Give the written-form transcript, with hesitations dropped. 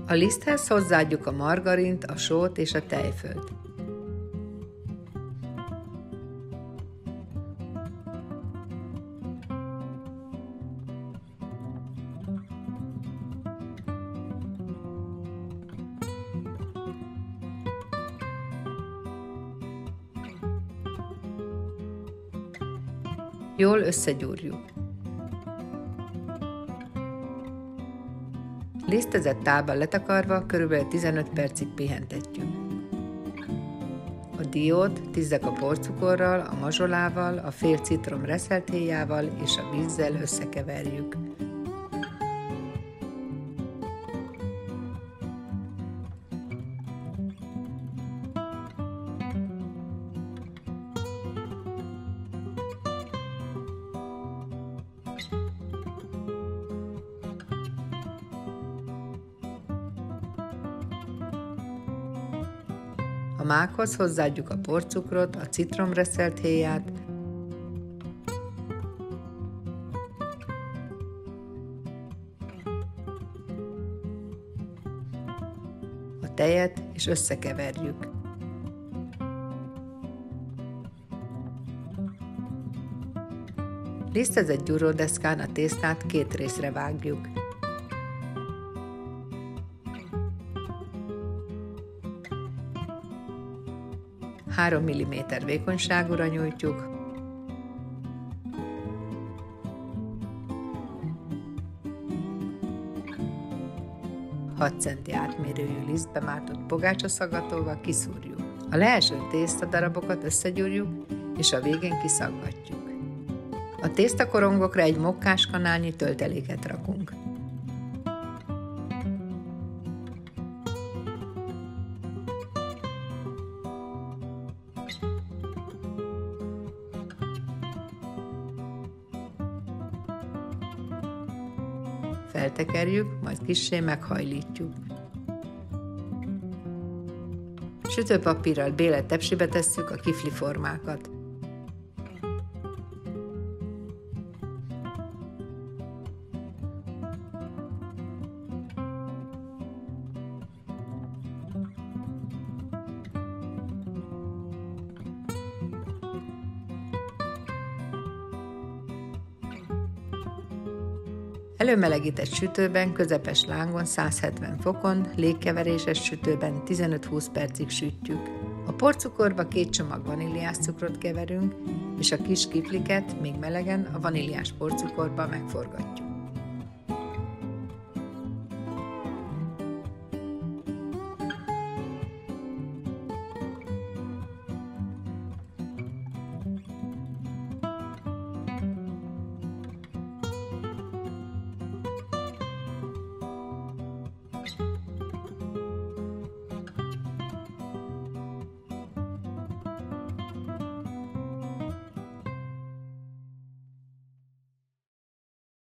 A liszthez hozzáadjuk a margarint, a sót és a tejfölt. Jól összegyúrjuk. Lisztezett tálban letakarva körülbelül 15 percig pihentetjük. A diót tizzek a porcukorral, a mazsolával, a fél citrom reszelthéjával és a vízzel összekeverjük. A mákhoz hozzáadjuk a porcukrot, a citromreszelthéját, a tejet és összekeverjük. Lisztezett gyúródeszkán a tésztát 2 részre vágjuk. Három milliméter vékonyságúra nyújtjuk, hat centi átmérőjű lisztbe mártott pogácsaszaggatóval kiszúrjuk. A leeső tésztadarabokat összegyúrjuk, és a végén kiszaggatjuk. A tésztakorongokra egy mokkáskanálnyi tölteléket rakunk. Feltekerjük, majd kissé meghajlítjuk. Sütőpapírral bélelt tepsibe tesszük a kifli formákat. Előmelegített sütőben közepes lángon 170 fokon, légkeveréses sütőben 15-20 percig sütjük. A porcukorba 2 csomag vaníliás cukrot keverünk, és a kis kifliket még melegen a vaníliás porcukorba megforgatjuk.